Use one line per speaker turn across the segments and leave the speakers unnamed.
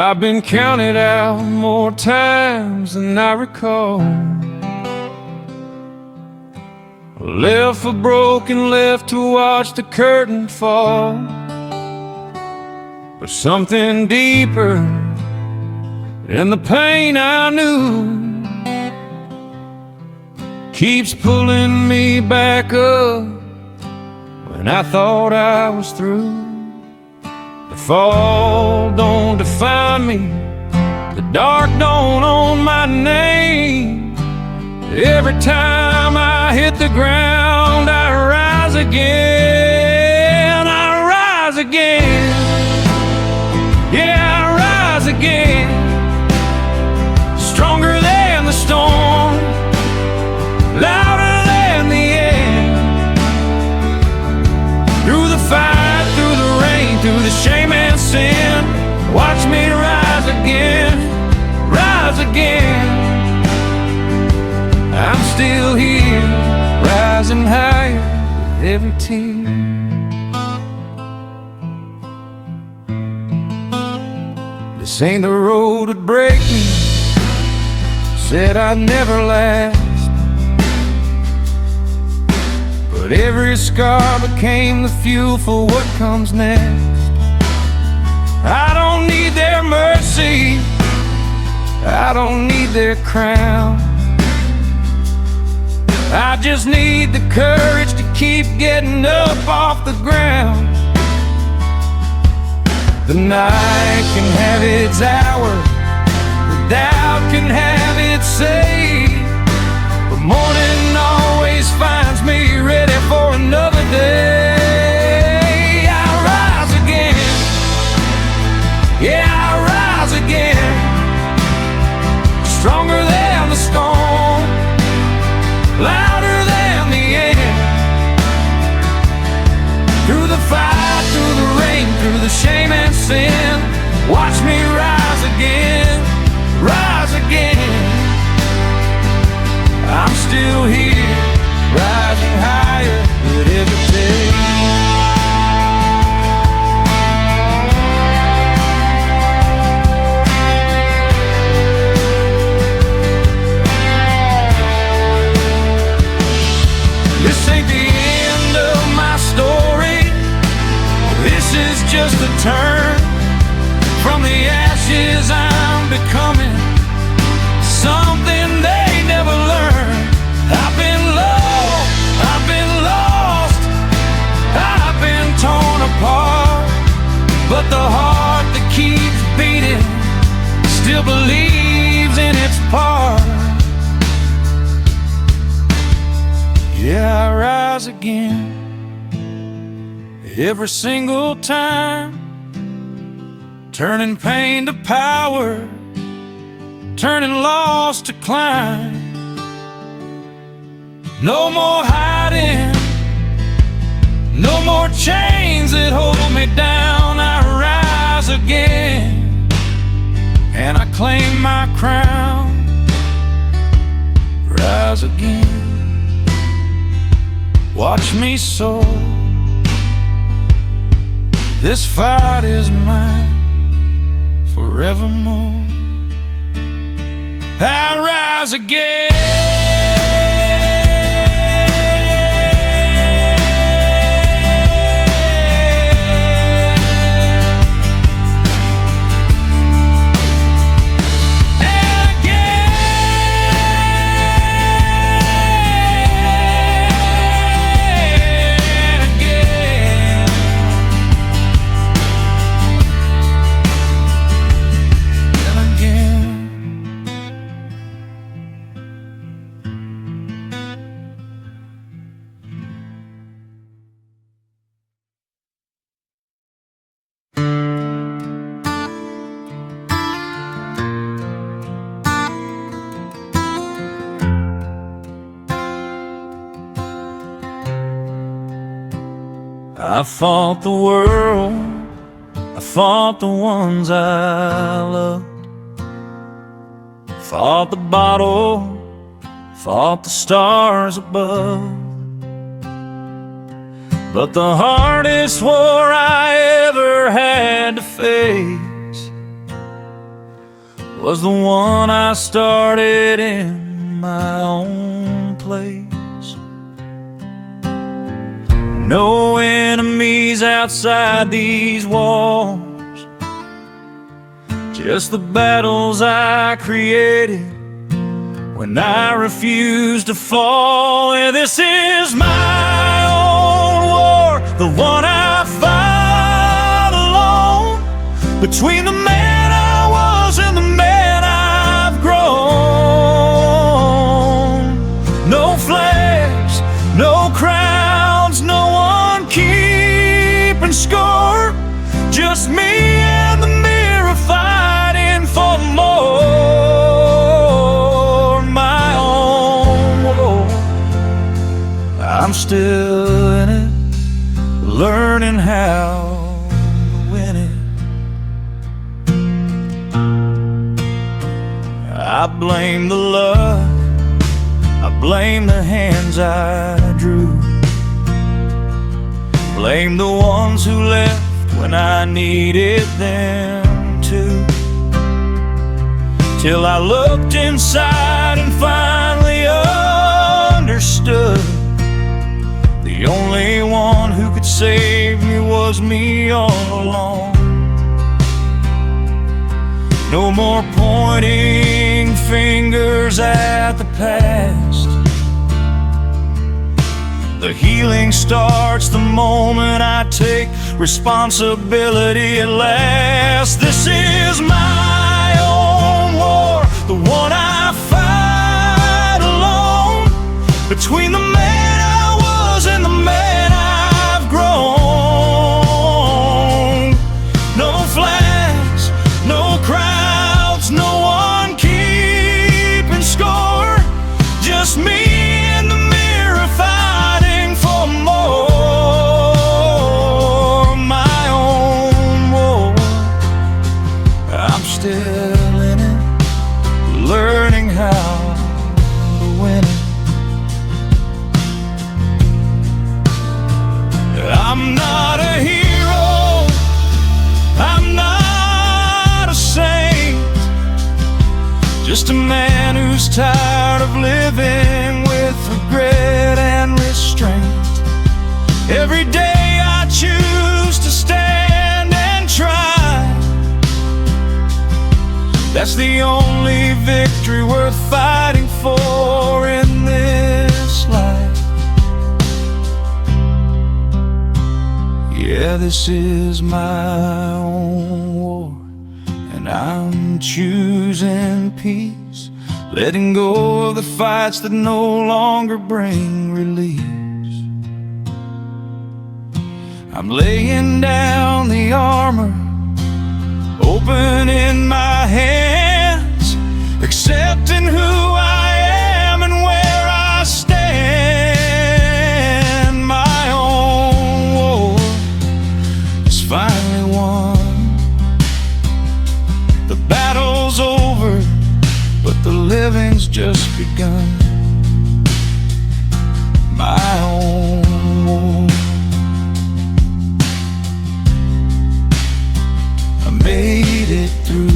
I've been counted out more times than I recall. Left for broken, left to watch the curtain fall. But something deeper than the pain I knew keeps pulling me back up when I thought I was through. The fall don't define me, the dark don't own my name. Every time I hit the ground, I rise again. I rise again. Yeah, I rise again. Stronger than the storm, louder than the air. Through the fight, through the rain, through the shame and sin, watch me rise again, rise again. I'm still here, rising higher with every tear. This ain't the road that'd break me, said I'd never last. But every scar became the fuel for what comes next. I don't need their mercy, I don't need their crown. I just need the courage to keep getting up off the ground. The night can have its hour, the doubt can have its say, but morning always finds me ready for another day. I rise again, yeah, I rise again. Stronger than the storm, louder than the air. Through the fight, through the rain, through the shame and sin, watch me rise again, rise again. I'm still here, rising higher with every day. This ain't the end of my story, this is just a turn. From the ashes I'm becoming something they never learned. I've been low, I've been lost, I've been torn apart, but the heart that keeps beating still believes in its part. Yeah, I rise again, every single time, turning pain to power, turning loss to climb. No more hiding, no more chains that hold me down. I rise again, and I claim my crown. Rise again. Watch me soar, this fight is mine forevermore. I rise again. I fought the world, I fought the ones I loved, fought the bottle, fought the stars above. But the hardest war I ever had to face was the one I started in my own place. No enemies outside these walls, just the battles I created when I refused to fall. And this is my own war, the one I fought alone, between the man I was and the man I've grown. No flags, no crowns, no one keeping score, just me and the mirror fighting for more. My own war, I'm still in it, learning how to win it. I blame the luck, I blame the hands I drew, blame the ones who left when I needed them to, till I looked inside and finally understood the only one who could save me was me all along. No more pointing fingers at the past. The healing starts the moment I take responsibility at last. This is my own war, the one I fight alone, between the man I was and the man I've grown. No flags, no crowds, no one keeping score, just me in the mirror fighting for more. My own war, I'm still in it, learning how to win it. I'm not a hero, I'm not a saint, just a man who's tired of living with regret and restraint. Every day I choose to stand and try. That's the only victory worth fighting for in this life. Yeah, this is my own war, and I'm choosing peace, letting go of the fights that no longer bring release. I'm laying down the armor, opening my hands, accepting who I am and where I stand. My own war is finally won. The battle's over, but the living's just begun. My own war, I made it through.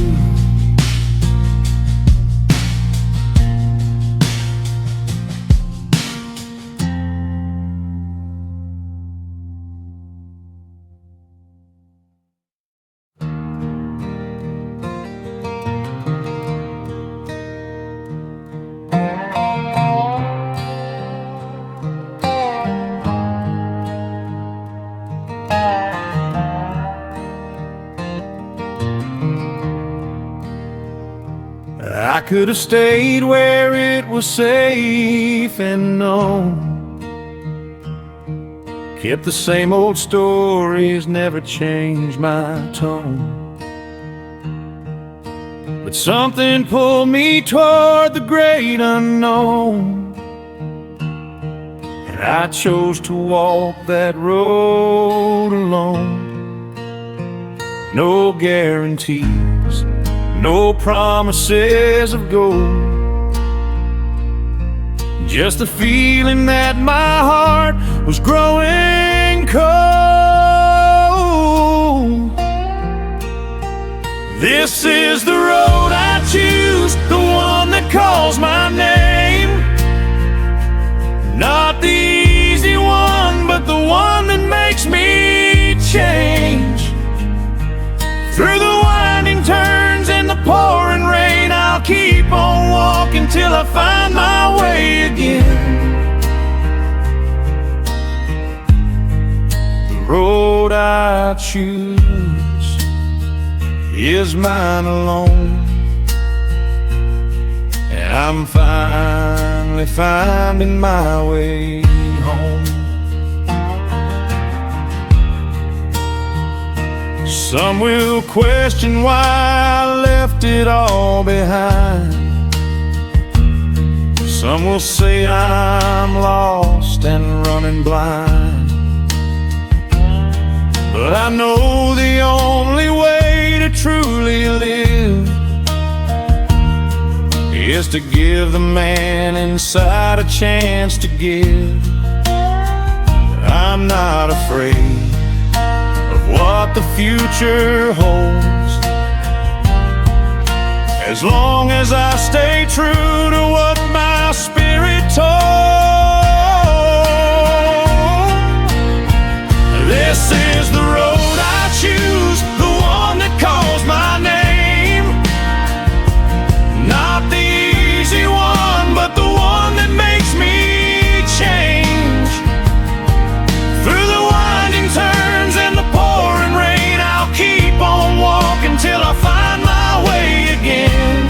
I could have stayed where it was safe and known, kept the same old stories, never changed my tone. But something pulled me toward the great unknown, and I chose to walk that road alone. No guarantees, no promises of gold, just the feeling that my heart was growing cold. This is the road I choose. till I find my way again. The road I choose is mine alone, and I'm finally finding my way home. Some will question why I left it all behind. Some will say I'm lost and running blind, but I know the only way to truly live is to give the man inside a chance to give. I'm not afraid of what the future holds, as long as I stay true to what my spirit told. This is the road I choose, the one that calls my name. Not the easy one, but the one that makes me change. Through the winding turns and the pouring rain, I'll keep on walking till I find my way again.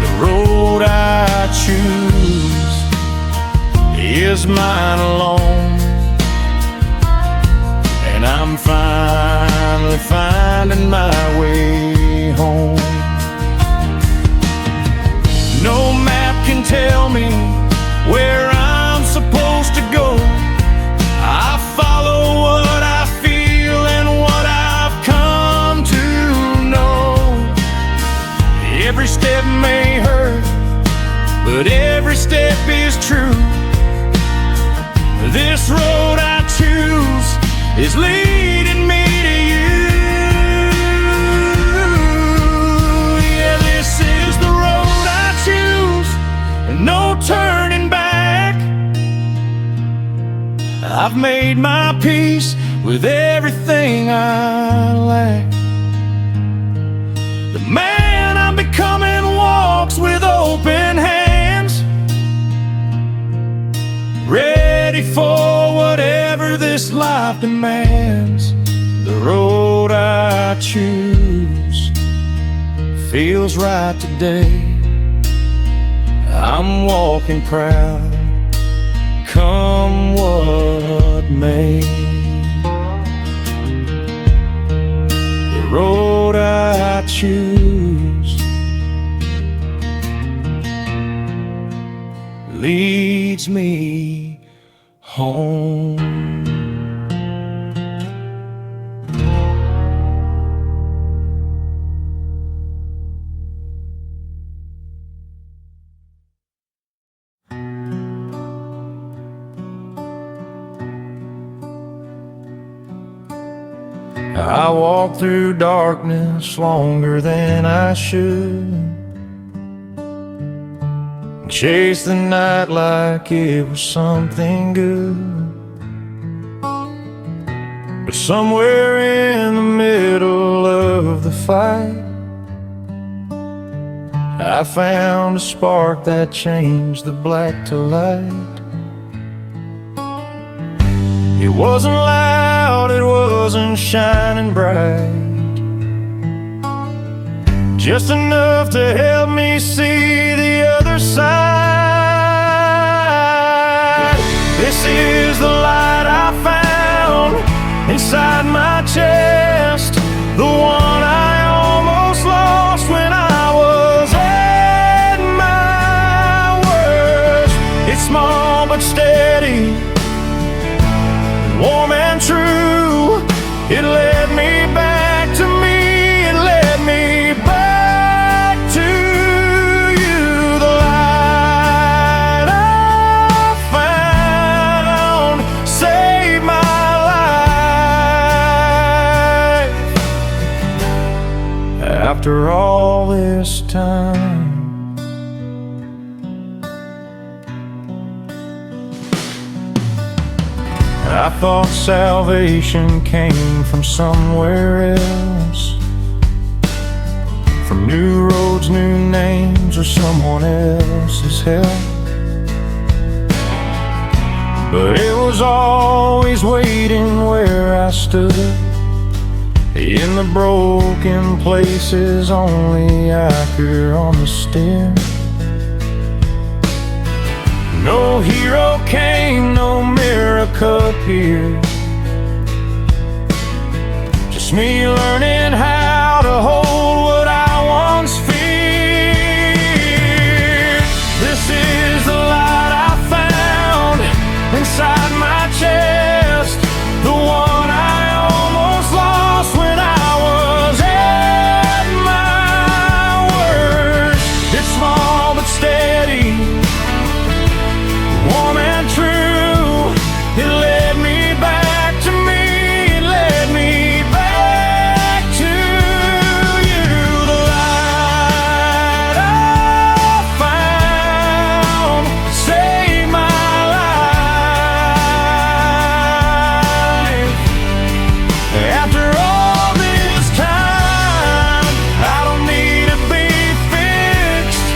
The road I choose is mine alone, and I'm finally finding my way home. No map can tell me where I'm supposed to go. I follow what I feel and what I've come to know. Every step may hurt, but every step is true. This road I choose is leading me to you. Yeah, this is the road I choose, and no turning back. I've made my peace with everything I lack. The man I'm becoming walks with open hands, ready for whatever this life demands. The road I choose feels right today. I'm walking proud, come what may. The road I choose leads me home. I walk through darkness longer than I should, chase the night like it was something good. But somewhere in the middle of the fight, I found a spark that changed the black to light. It wasn't loud, it wasn't shining bright, just enough to help me see the other side. This is the light I found inside my chest, the one I almost lost when I was at my worst. It's small but steady, warm and true. It led me back to me, it led me back to you. The light I found saved my life. After all this time, I thought salvation came from somewhere else, from new names or someone else's help, but it was always waiting where I stood, in the broken places only I could understand. No hero came, no miracle appeared, just me learning how to hold what I once feared. This is the light I found inside my chest, the one I almost lost when I was at my worst. It's small but steady, warm and true. It led me back to me, it led me back to you. The light I found saved my life. After all this time, I don't need to be fixed,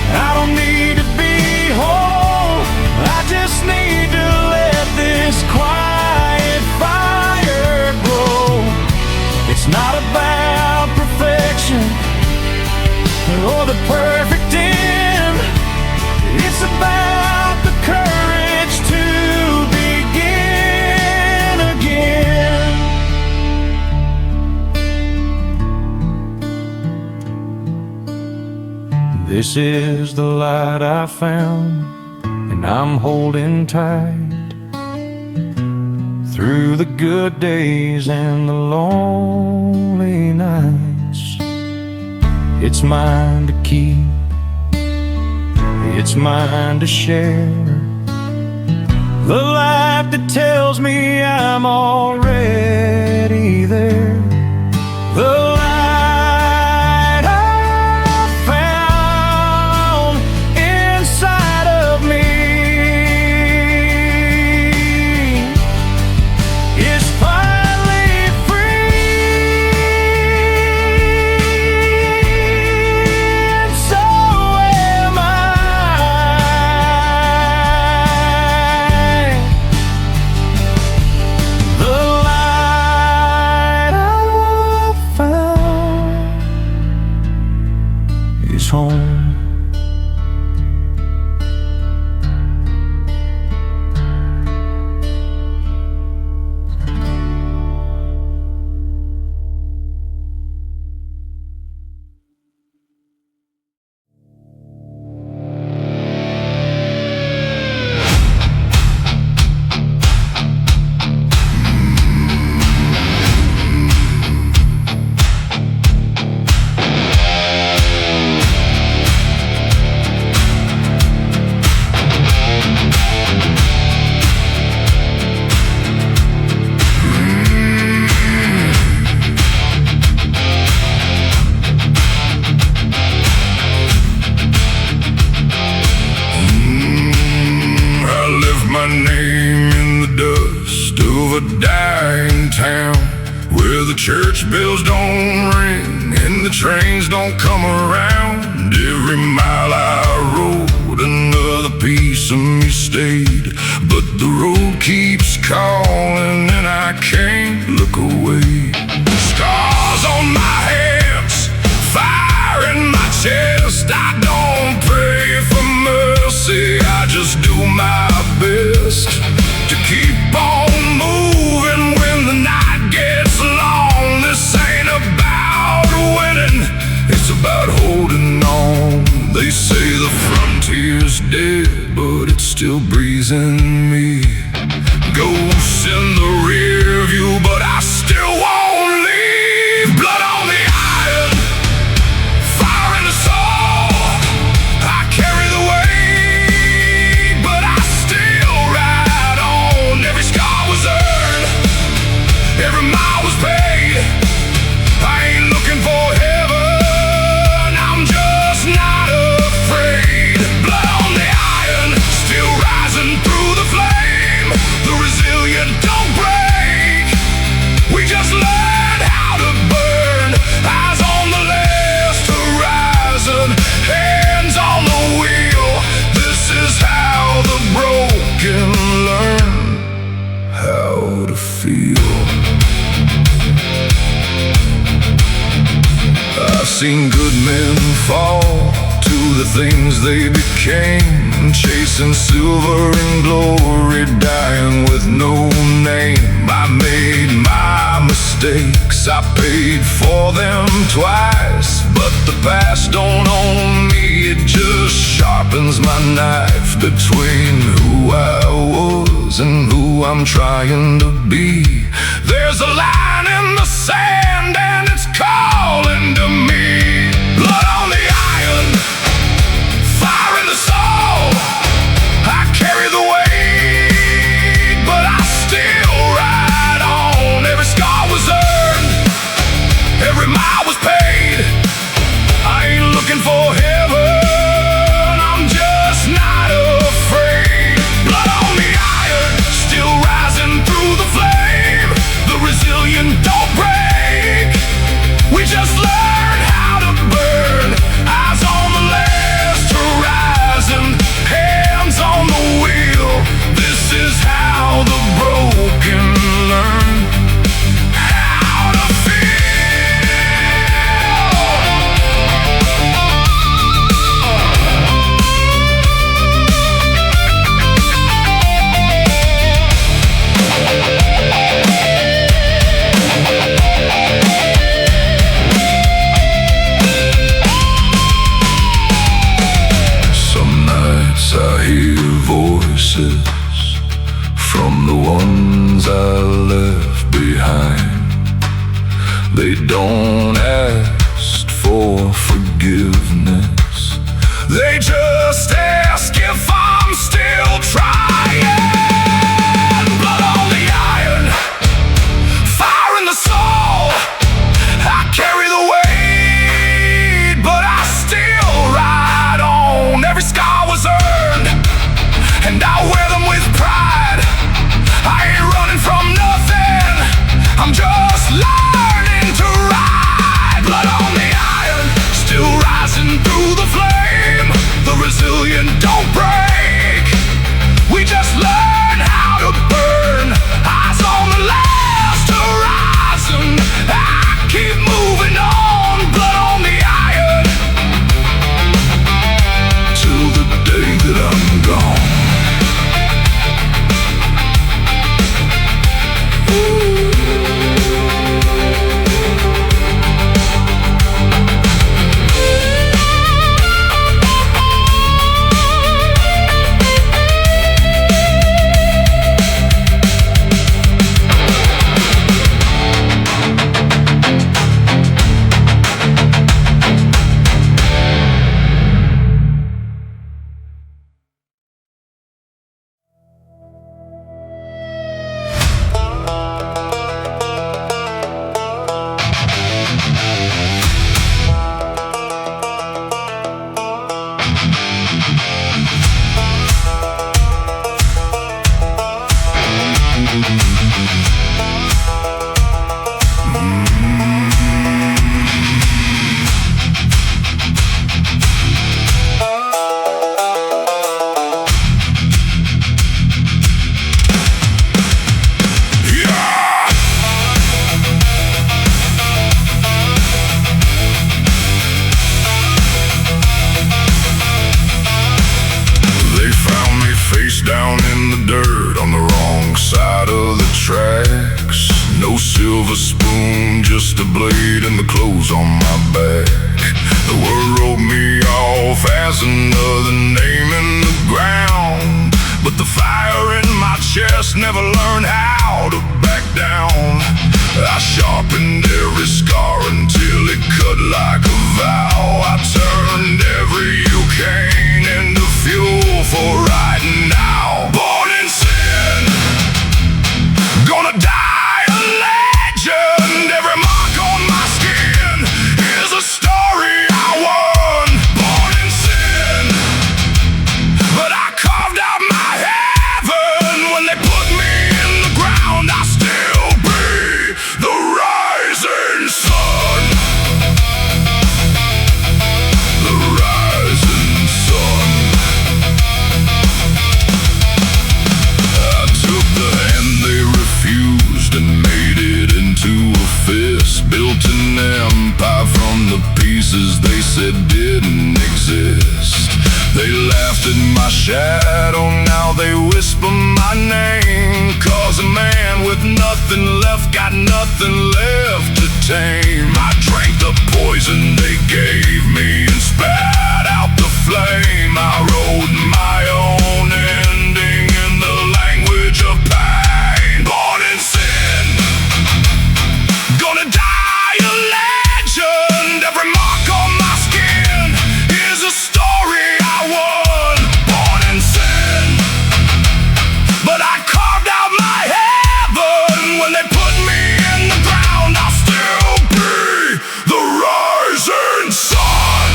I don't need to be whole, I just need to let this quiet fire grow. It's not about perfection or the perfect end, it's about the courage to begin again. This is the light I found, and I'm holding tight through the good days and the lonely nights. It's mine to keep, it's mine to share, the light that tells me I'm already there. The light I found inside of me is finally free, and so am I. The light I found is home. I left my name in the dust of a dying town, where the church bells don't ring and the trains don't come around. Every mile I rode, another piece of me stayed, but the road keeps calling and I can't look away. Scars on my hands, fire in my chest, I don't pray for mercy, I just do my best to keep on moving when the night gets long. This ain't about winning, it's about holding on. They say the frontier's dead, but it still breathes in me. Ghosts in the rear view, but I still won't leave. Blood on the iron, fire in the soul, I carry the weight, but I still ride on. Every scar was earned, every mile was paid. I ain't looking for heaven, I'm just not afraid. Blood on the iron, still rising through the I've seen good men fall to the things they became, chasing silver and glory, dying with no name. I made my mistakes, I paid for them twice, but the past don't own me, it just sharpens my knife between who I was and who I'm trying to be. There's a line in the sand and it's calling to me. Blood on the iron, fire in the soul. I carry the weight, but I still ride on. Every scar was earned, every mile was paid. I ain't looking for heaven, I'm just not afraid. Blood on the iron, still rising through the flame. The resilient don't break, we just learn how to burn. Eyes on the last horizon, hands on the wheel. This is how the broken learn how to feel. Some nights I hear voices from the ones I left behind. They don't ask for forgiveness, they just ask if I'm still trying. Blood on the iron, fire in the soul. I carry the weight, but I still ride on. Every scar was earned, and I wear them with pride. I ain't running from nothing, I'm just learning to ride. Blood on the iron, still rising through the flame. The resilient don't break, we just learn how to burn. Eyes on the last horizon, I keep moving on. Blood on the iron, till the day that I'm gone. Down in the dirt on the wrong side of the tracks. No silver spoon, just a blade and the clothes on my back. The world wrote me off as another name in the ground, but the fire in my chest never learned how to back down. I sharpened every scar until it cut like a vow. I turned every cane into fuel for riding now. Born in sin, gonna die a legend. Every mark on my skin is a story I won. Born in sin, but I carved out my heaven. When they put me in the ground, I'll still be the rising sun. places they said didn't exist. They laughed at my shadow, now they whisper my name. 'Cause a man with nothing left got nothing left to tame. I drank the poison they gave me and spat out the flame. I wrote my own ending in the language of pain. Born in sin, gonna die a legend. Every mark on my skin is a story I won. Born in sin, but I carved out my heaven. When they put me in the ground, I'll still be the rising sun.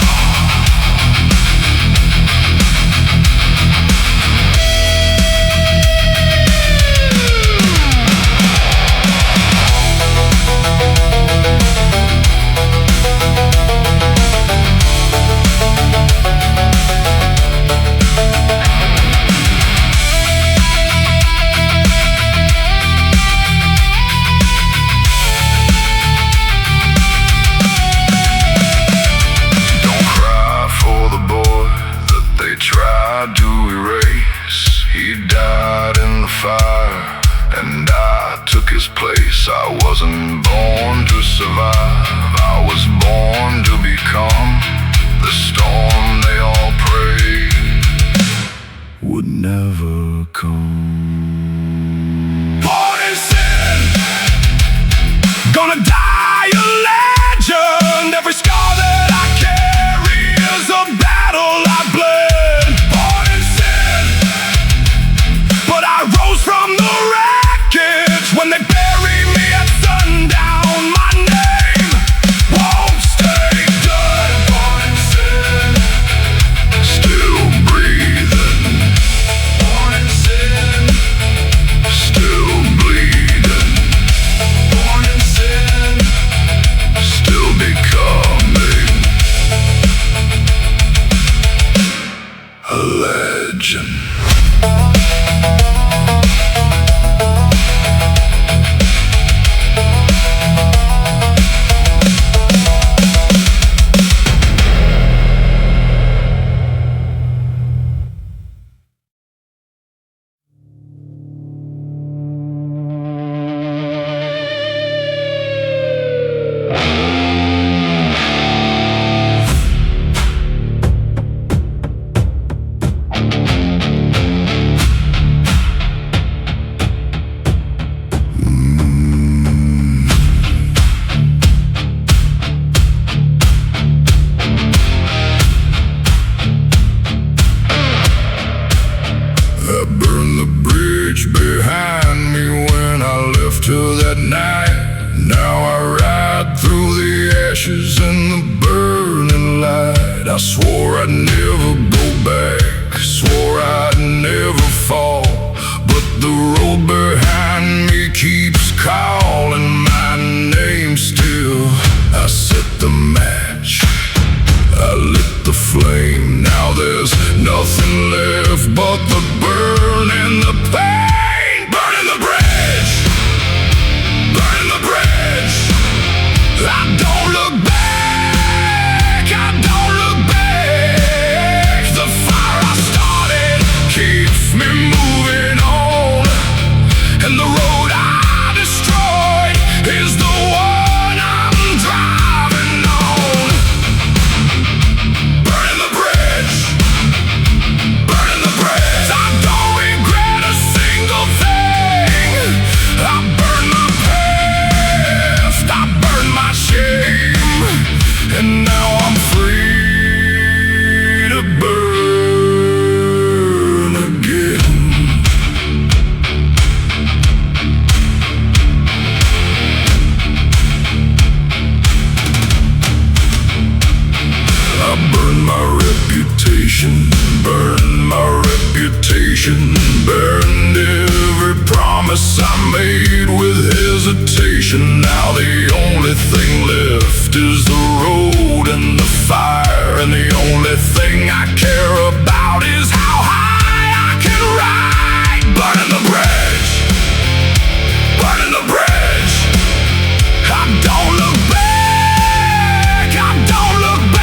Tried to erase. He died in the fire, and I took his place. I wasn't born to survive, I was born to become the storm they all prayed would never come. Born in sin, gonna die a legend. Every scar that I carry is a battle I bled. From the wreckage, when they bury me at sundown, my name won't stay dead. Born in sin, still breathing. Born in sin, still bleeding. Born in sin, still becoming a legend. Behind me when I left her that night. Now I ride through the ashes and the burning light. I swore I'd never go back, swore I'd never fall, but the road behind me keeps calling my name still. I set the match, I lit the flame. Now there's nothing left but the burn and the pain. I don't look back, I don't look back. The fire I started keeps me moving on, and the road I destroyed is the one I'm driving on. Burning the bridge, burning the bridge. I don't regret a single thing. I burned my past, I burned my shame, and now I'm free to burn again. I burned my reputation, burned my reputation, burned every promise I made with hesitation. Now the only thing left is the road and the fire, and the only thing I care about is how high I can ride. Burning the bridge, burning the bridge. I don't look back, I don't look back.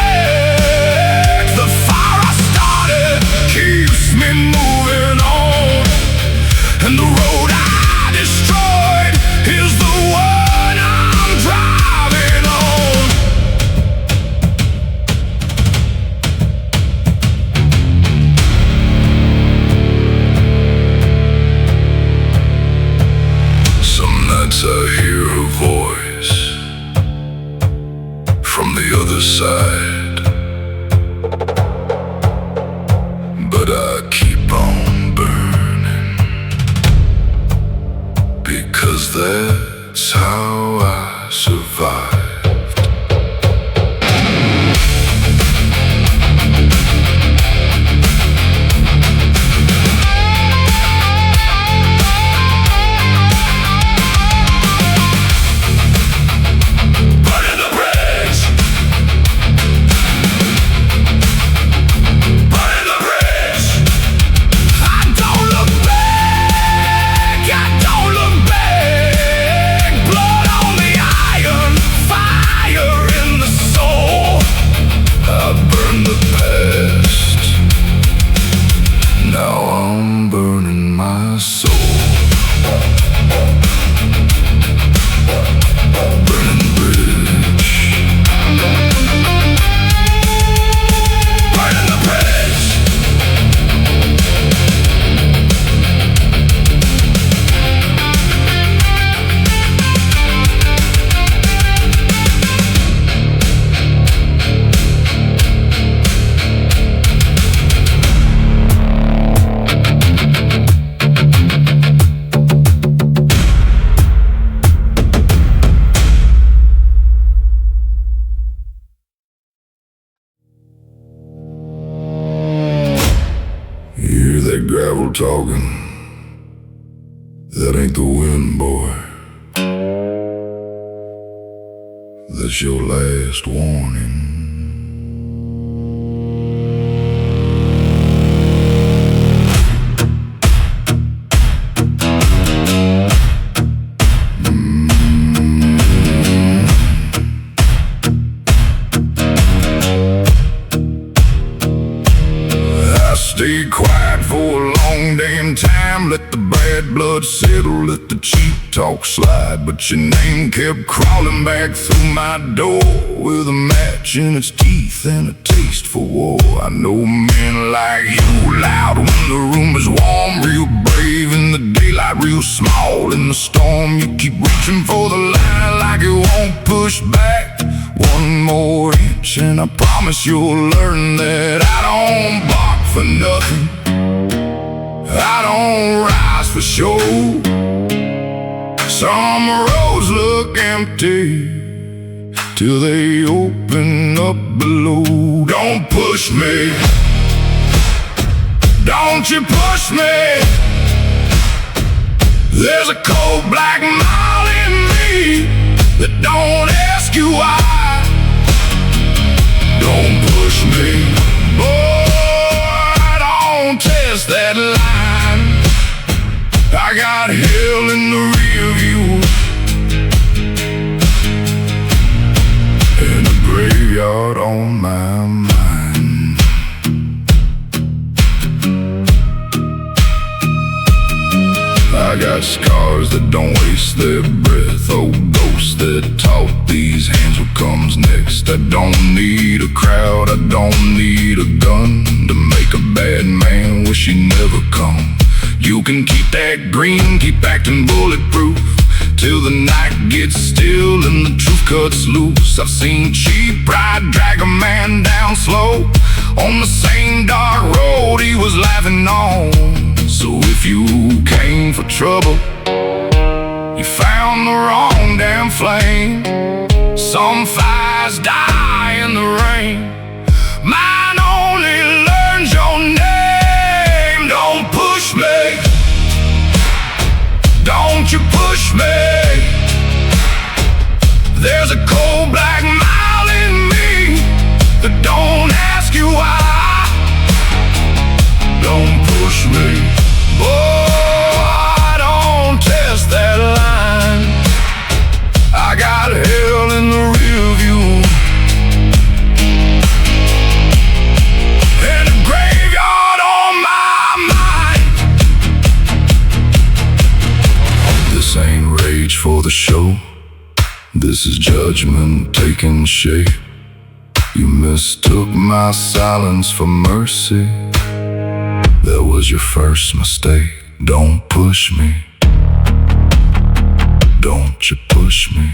the other side, but I keep on burning, because that's how I survive. Hear that gravel talking? That ain't the wind, boy. That's your last warning. Stay quiet for a long damn time. Let the bad blood settle, let the cheap talk slide. But your name kept crawling back through my door, with a match in its teeth and a taste for war. I know men like you, loud when the room is warm, real brave in the daylight, real small in the storm. You keep reaching for the line like it won't push back one more inch, and I promise you'll learn that I don't bark for nothing, I don't rise for show. Some roads look empty till they open up below. Don't push me, don't you push me. There's a cold black mile in me that don't ask you why. Don't push me, boy, don't test that line. I got hell in the rear view and a graveyard on my mind. I got scars that don't waste their breath, oh ghosts that taught these hands what comes next. I don't need a crowd, I don't need a gun to make a bad man wish he'd never come. You can keep that green, keep acting bulletproof, till the night gets still and the truth cuts loose. I've seen cheap pride drag a man down slow on the same dark road he was laughing on. So if you came for trouble, you found the wrong damn flame. Some fires die in the rain, mine only learns your name. Don't push me, don't you push me. There's a cold black mile in me that don't ask you why. Don't push me, boy, don't test that line. I got hell in the rear view and a graveyard on my mind. This ain't rage for the show, this is judgment taking shape. You mistook my silence for mercy, that was your first mistake. Don't push me, don't you push me.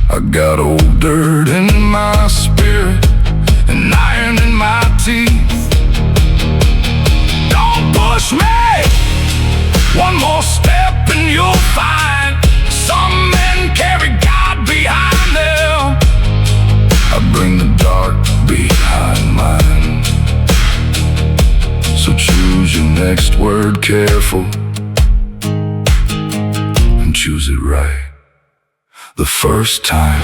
I got old dirt in my spirit and iron in my teeth. Don't push me one more step and you'll find some men carry God behind them. I bring the dark behind mine. So choose your next word careful and choose it right the first time.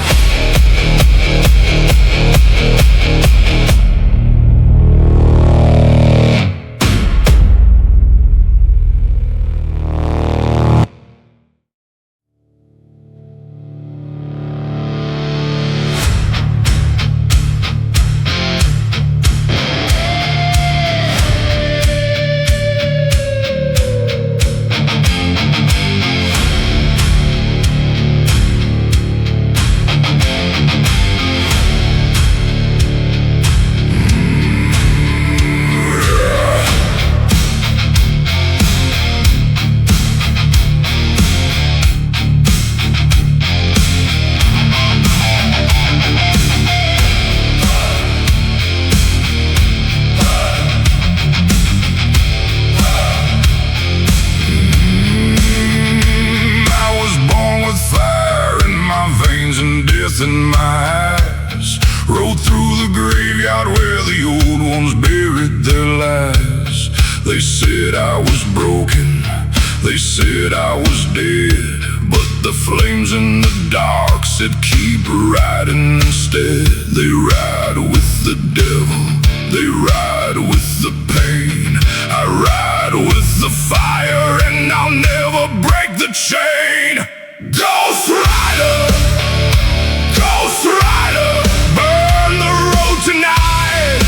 In my eyes, rode through the graveyard where the old ones buried their lies. They said I was broken, they said I was dead, but the flames in the dark said keep riding instead. They ride with the devil, they ride with the pain. I ride with the fire and I'll never break the chain. Ghost Rider, Ghost Rider, burn the road tonight.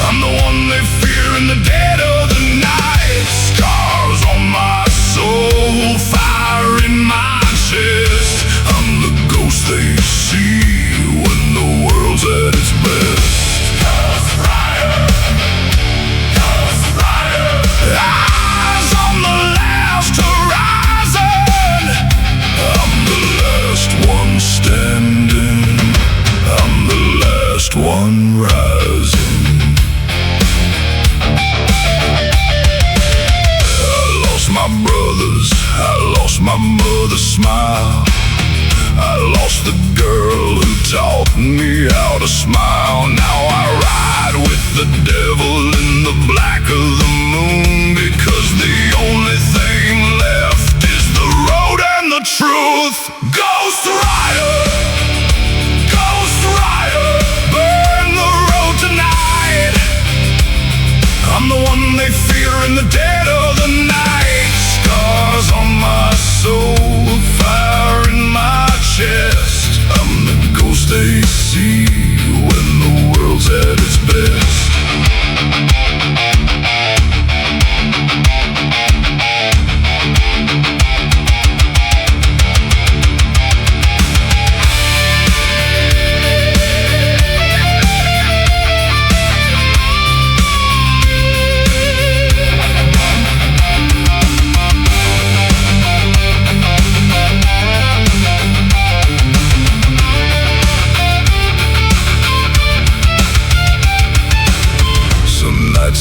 I'm the one they fear in the dead of the night. Scars on my soul, fire in my chest. I'm the ghost they see when the world's at its best. Ghost Rider, Ghost Rider, eyes on the last horizon. I'm the last one standing, I'm the last one rising. I lost my brothers, I lost my mother's smile. I lost the girl who taught me how to smile. Now I ride with the devil in the black of the moon, because the only thing left is the road and the truth. Ghost Rider, Ghost Rider, burn the road tonight. I'm the one they fear in the dead of the night. Scars on my soul, fire in my chest. I'm the ghost they see when the world's at its best.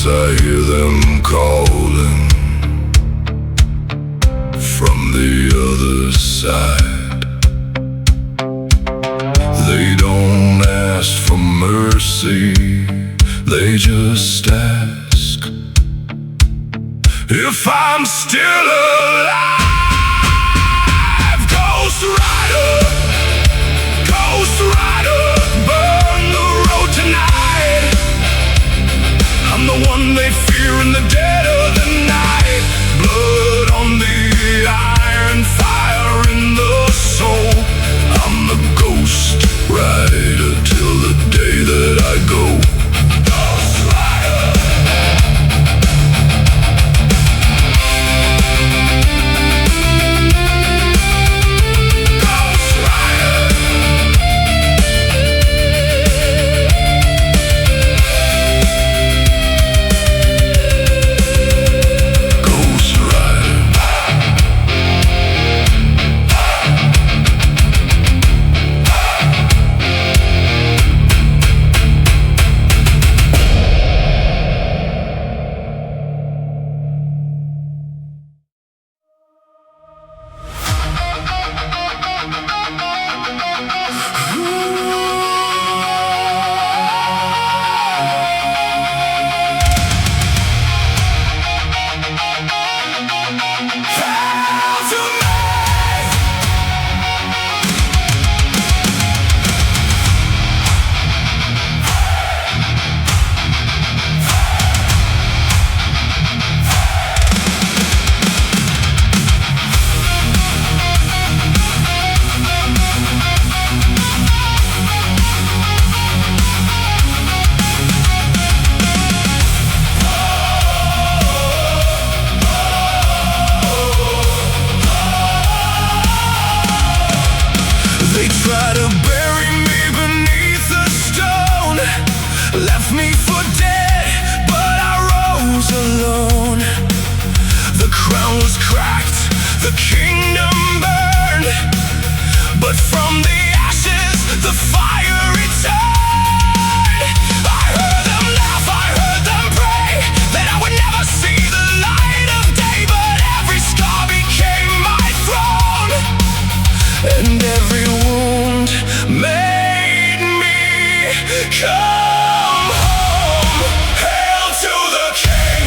I hear them calling from the other side. They don't ask for mercy, they just ask if I'm still alive. Ghost Rider, Ghost Rider, burn the road tonight. I'm the one they fear in the dead of the night. Blood on the iron, fire in the soul. I'm the ghost rider till the day that I go. Ghost Rider, Ghost Rider. the kingdom burned, but from the ashes the fire returned. I heard them laugh, I heard them pray that I would never see the light of day, but every scar became my throne, and every wound made me come home. Hail to the king,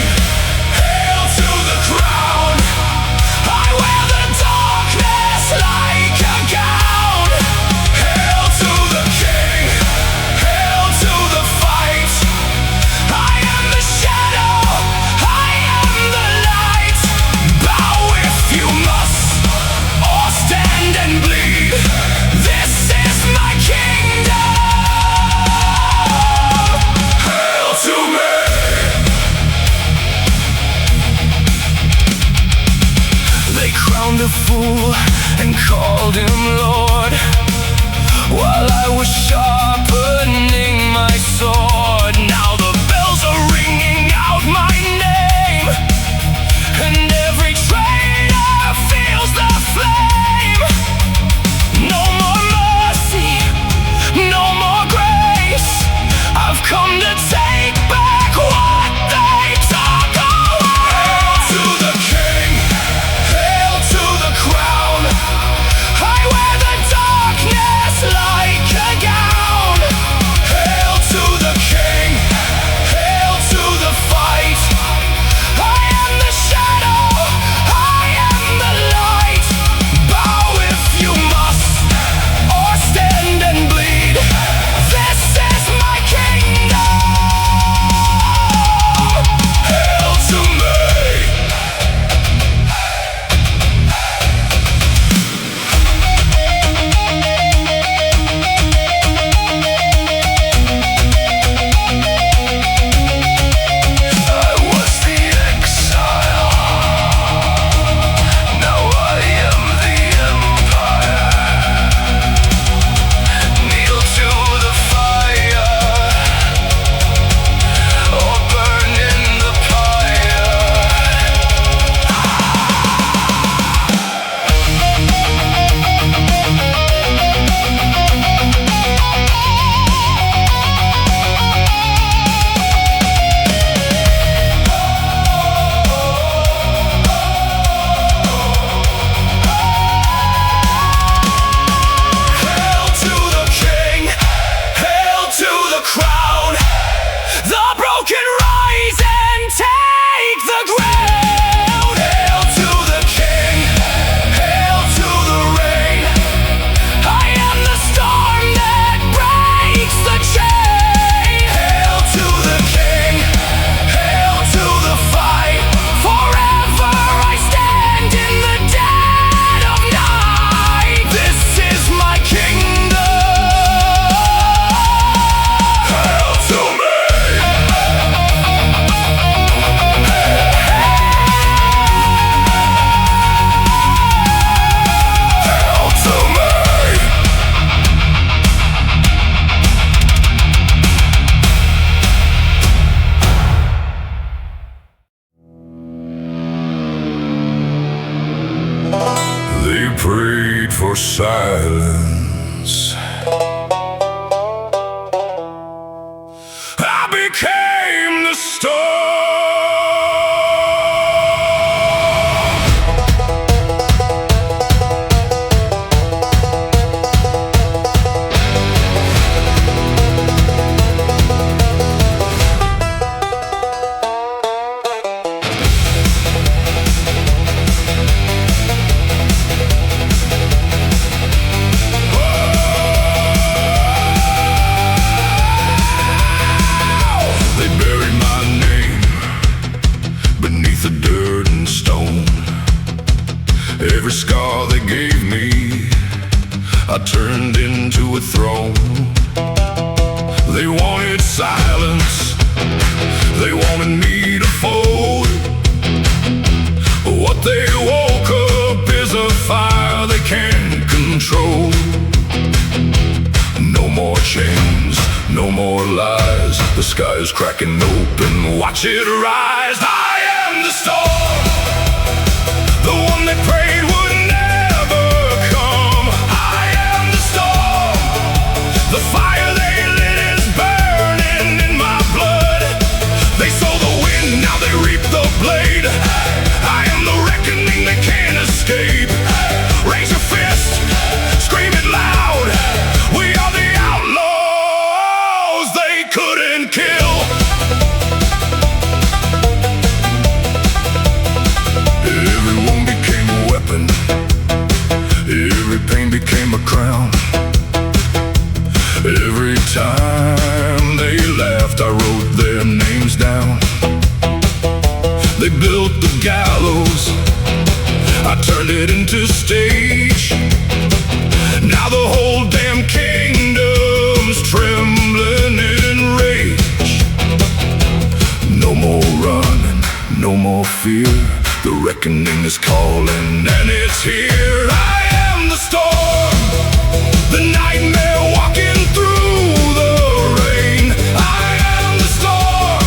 hail to the crown. I wear the darkness like a gown. Hail to the king, hail to the fight. I am the shadow, I am the light. Bow if you must, or stand and bleed. This is my kingdom. Hail to me. They crowned a fool and called him Lord, while I was sharpening my sword. Now the bells are ringing out my name, and every traitor feels the flame. No more mercy, no more grace. I've come to take back what they took away. Hail to the king, hail to the crown. I wear the darkness like a gown. Hail to the king, hail to the fight. I am the shadow, I am the light. Bow if you must, or stand and bleed. This is my kingdom. Hail to me. I was the exile, now I am the empire. Kneel to the fire, or burn in the pyre. Hail to the king, hail to the crown. The broken rise and take the ground. Hail to the king, hail to the rain. I am the storm that breaks the chain. Hail to the king, hail to the fight. Forever I stand in the dead of night. This is my kingdom. Hail to me. Hail to me. They prayed for silence. I became the storm. They buried my name beneath the dirt and stone. Every scar they gave me, I turned into a throne. They wanted silence, they wanted me to fold. What they woke up is a fire they can't control. No more chains, no more lies. The sky is cracking open, watch it rise. I am the storm, the one they prayed would The fire they lit is burning in my blood. They sow the wind, now they reap the blade. I am the reckoning they can't escape. Raise your fist, scream it loud. We are the outlaws they couldn't kill. Every wound became a weapon. Every pain became a crown. Every time they laughed, I wrote their names down. They built the gallows, I turned it into stage. Now the whole damn kingdom's trembling in rage. No more running, no more fear. The reckoning is calling and it's here. I am the storm, the nightmare walking through the rain. I am the storm,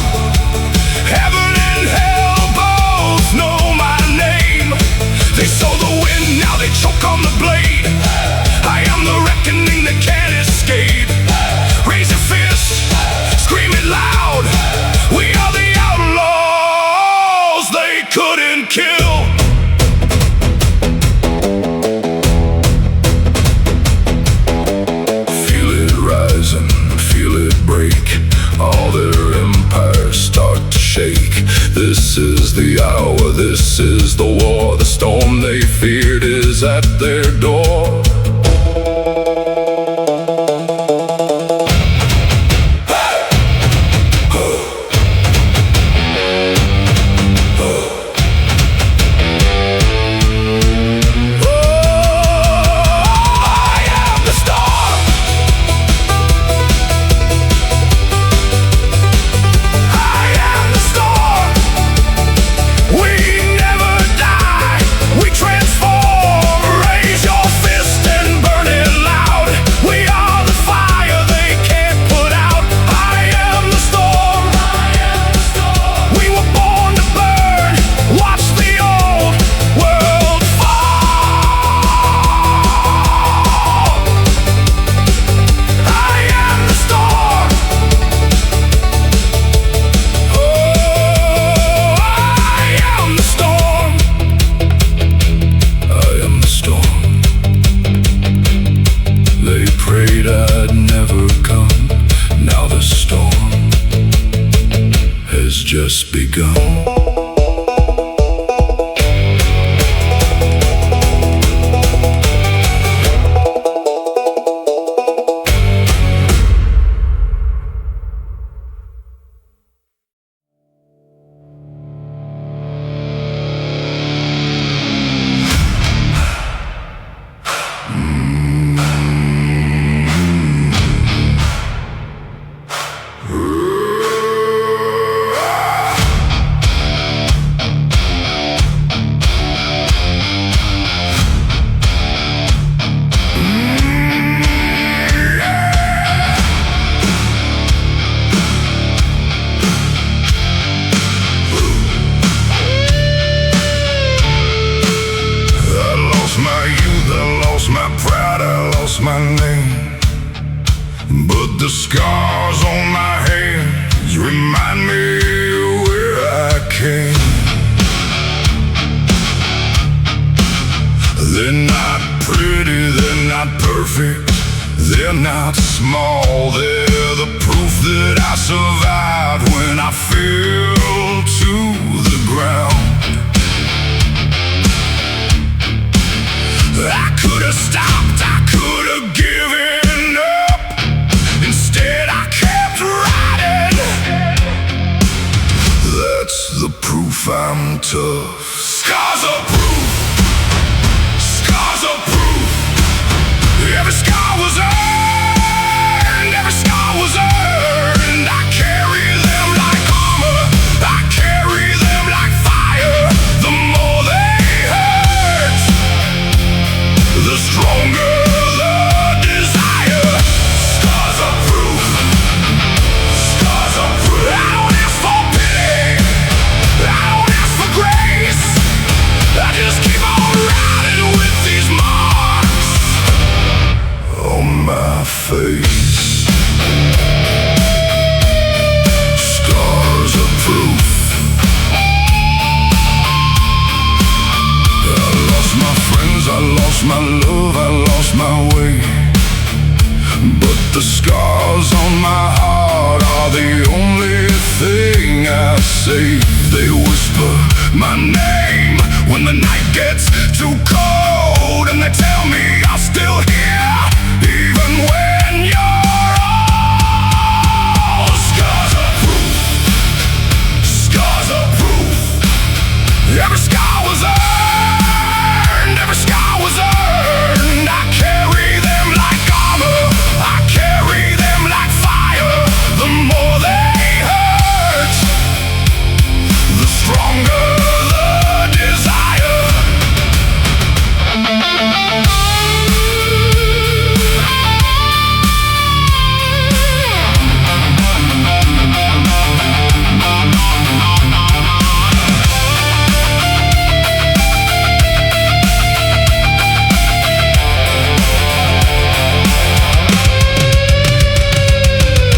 heaven and hell both know my name. They sow the wind, now they choke on the blade. I am the reckoning that can't escape. Raise your fist, scream it loud. We are the outlaws they couldn't kill. Feel it rising, feel it break. All their empires start to shake. This is the hour, this is the war. The storm they feared is at their door. I'd never come. Now the storm has just begun. My name, but the scars on my hands remind me where I came. They're not pretty, they're not perfect, they're not small. They're the proof that I survived when I fell to the ground. I could have stopped, I could have given up. Instead I kept riding. That's the proof I'm tough. Scars are proof, scars are proof. Every scar was earned, every scar was earned. I carry them like armor, I carry them like fire. The more they hurt, the stronger my love, I lost my way. But the scars on my heart are the only thing I say. They whisper my name when the night gets too cold, and they tell me I'm still here, even when you're old. Scars are proof, scars are proof. Every scar was earned, every scar was earned. I carry them like armor, I carry them like fire. The more they hurt, the stronger the desire.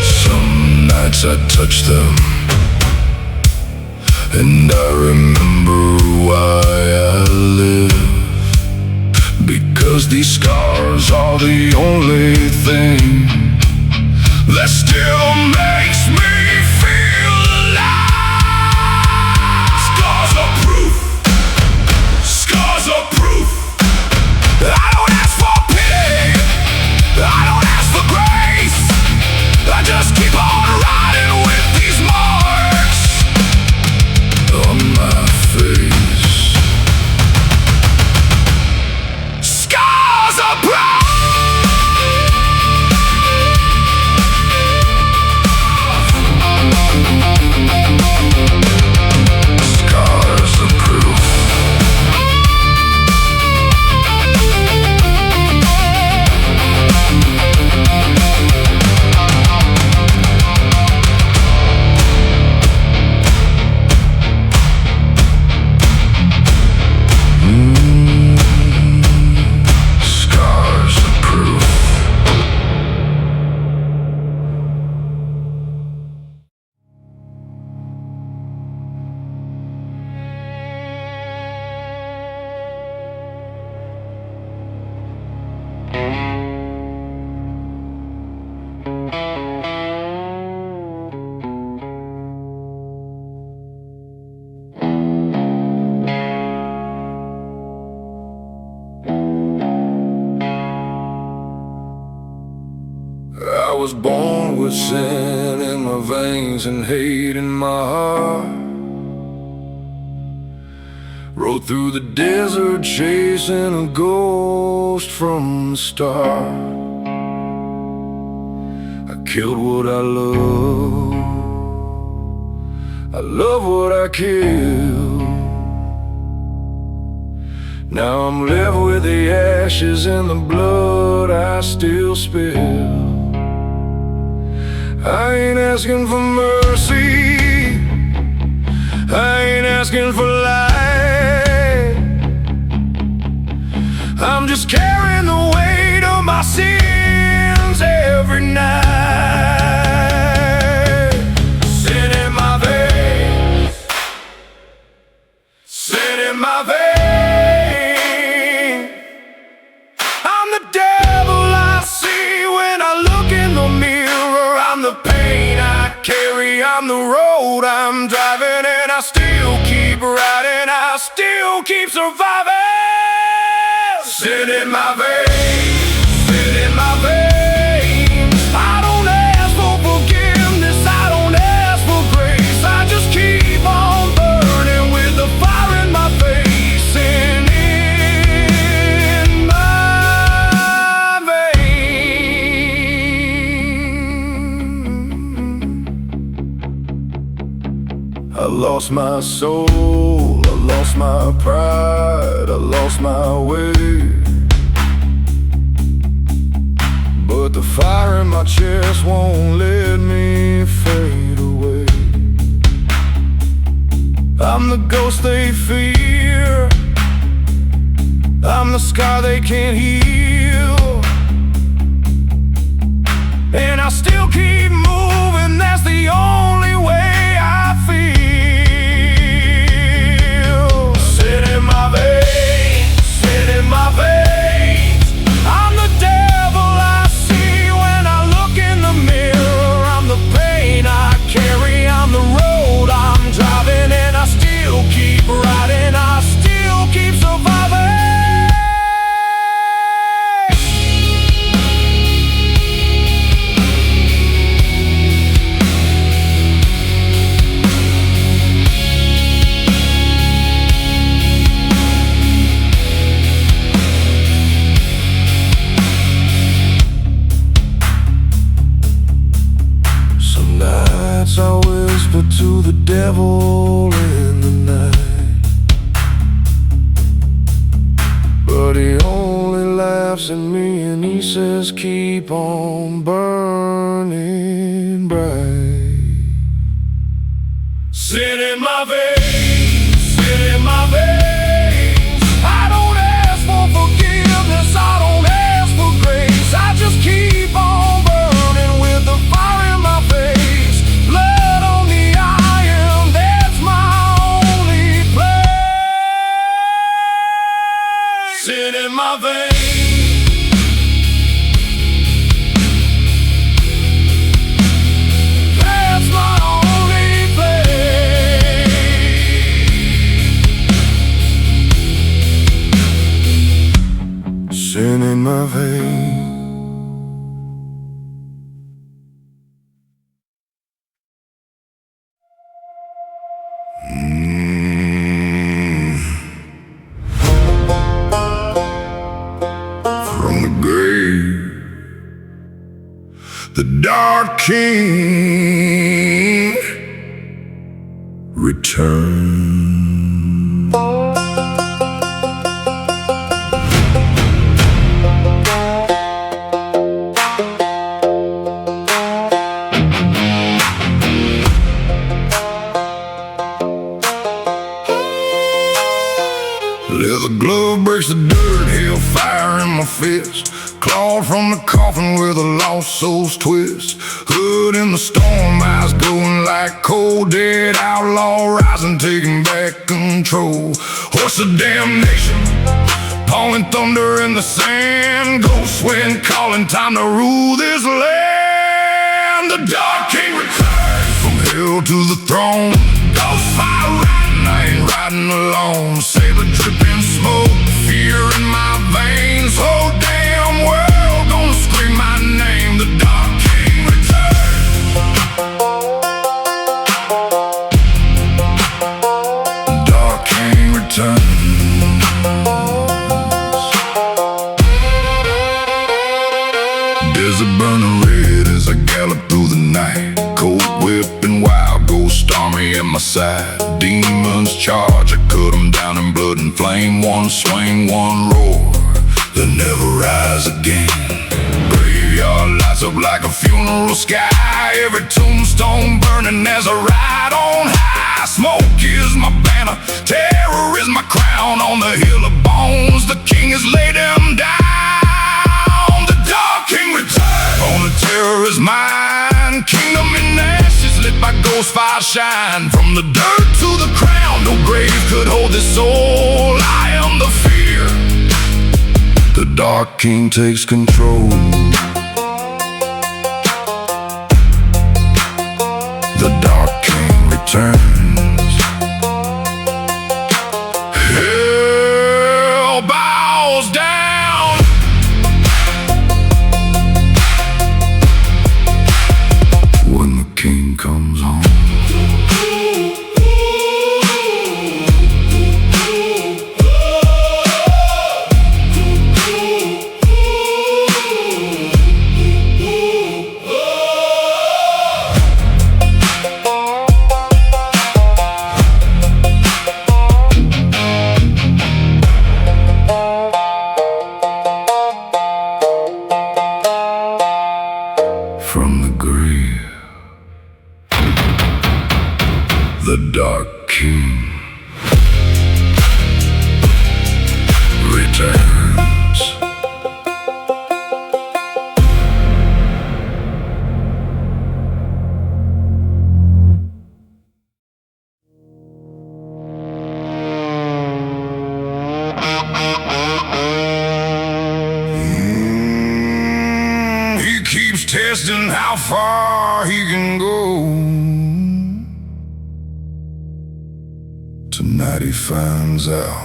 Some nights I touch them, and I remember why I live. Because these scars are the only thing that still makes me feel alive. Scars are proof, scars are proof. I don't ask for pity, I don't ask for grace. I just keep on riding with these marks on my face. Scars are proud. Scars are proof. Scars are proof. I was born with sin in my veins and hate in my heart. Rode through the desert chasing a ghost from the start. I killed what I love, I love what I kill. Now I'm left with the ashes and the blood I still spill. I ain't asking for mercy, I ain't asking for light. I'm just carrying the weight of my sins every night. Sin in my veins, sin in my veins. I'm the devil I see when I look in the mirror. I'm the pain I carry, I'm the road I'm driving, and I still keep riding, I still keep surviving. Sin in my veins, sin in my veins. I don't ask for forgiveness, I don't ask for grace. I just keep on burning with the fire in my face. Sin in my veins. I lost my soul, I lost my pride, I lost my way. But the fire in my chest won't let me fade away. I'm the ghost they fear, I'm the scar they can't heal. And I still keep moving, that's the only way I feel. Sit in my veins, sit in my veins.
nights I whisper to the devil in the night, but he only laughs at me and he says, keep on burning bright. Sin in my veins, sin in my veins. I don't ask for forgiveness, I don't ask for grace. I just keep on burning with the fire in my face. Blood on the iron, that's my only place. Sin in my veins. Sin in my veins.
From the grave, the Dark King returns. Leather glove breaks the dirt, hellfire in my fist. Clawed from the coffin where the lost souls twist. Hood in the storm, eyes glowing like cold. Dead outlaw rising, taking back control. Horse of damnation, pawing thunder in the sand. Ghost wind calling, time to rule this land. The Dark King returns from hell to the throne. Ghost fire riding, I ain't riding alone. Saber dripping smoke, fear in my veins. Oh damn world, gonna scream my name. The Dark King returns. The Dark King returns. Desert burning red as I gallop through the night. Cold whipping wild, ghost army at my side. Demons charge, I cut them down in blood and flame. One swing, one roar, they'll never rise again. Graveyard lights up like a funeral sky. Every tombstone burning as I ride on high. Smoke is my banner, terror is my crown. On the hill of bones, the king has laid him down. The Dark King returns, on the terror is mine. Kingdom in ashes, lit by ghost fire shine. From the dirt to the crown, no grave could hold this soul. I am the fear, the Dark King takes control. The Dark King returns. Hell bows down. When the king comes home. From the grave, the Dark King returns. He keeps testing how far he can go. Tonight he finds out.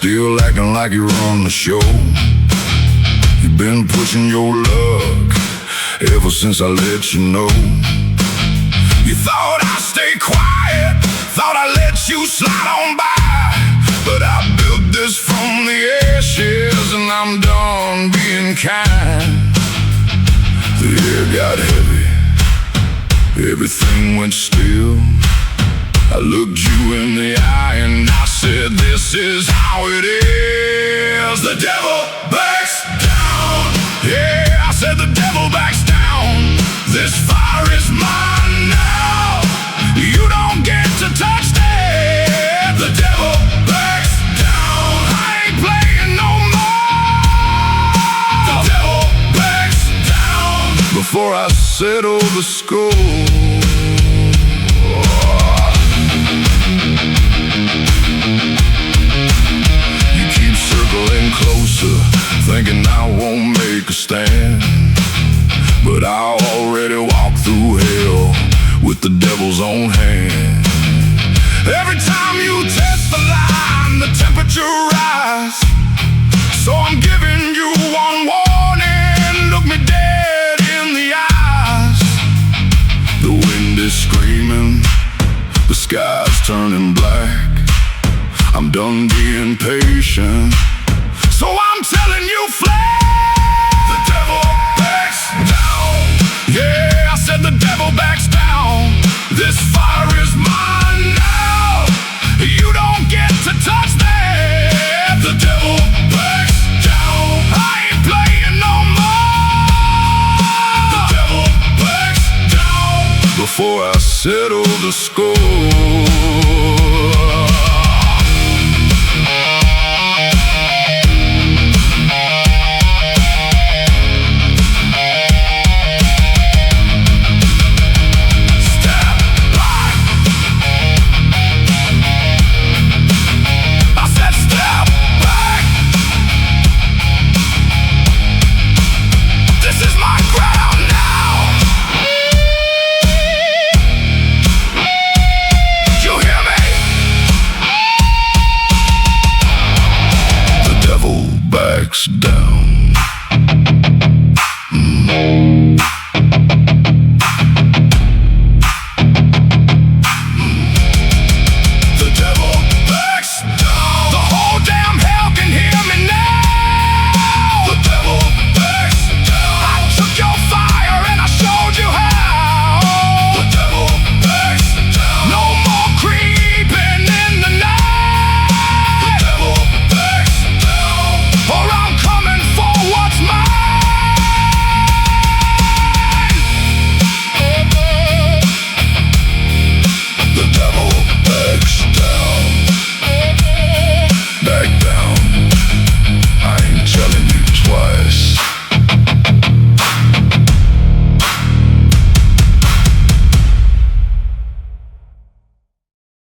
Still like you run the show. You've been pushing your luck ever since I let you know. You thought I'd stay quiet, thought I'd let you slide on by, but I built this from the ashes and I'm done being kind. The air got heavy, everything went still. I looked you in the eye and I said, this is how it is. The devil backs down. Yeah, I said the devil backs down. This fire is mine now. You don't get to touch that. The devil backs down. I ain't playing no more. The devil backs down. Before I settle the score. Closer, thinking I won't make a stand, but I already walked through hell with the devil's own hand. Every time you test the line, the temperature rise. So I'm giving you one warning, look me dead in the eyes. The wind is screaming, the sky's turning black. I'm done being patient, so I'm telling you flat. The devil backs down. Yeah, I said the devil backs down. This fire is mine now. You don't get to touch that. The devil backs down. I ain't playing no more. The devil backs down. Before I settle the score.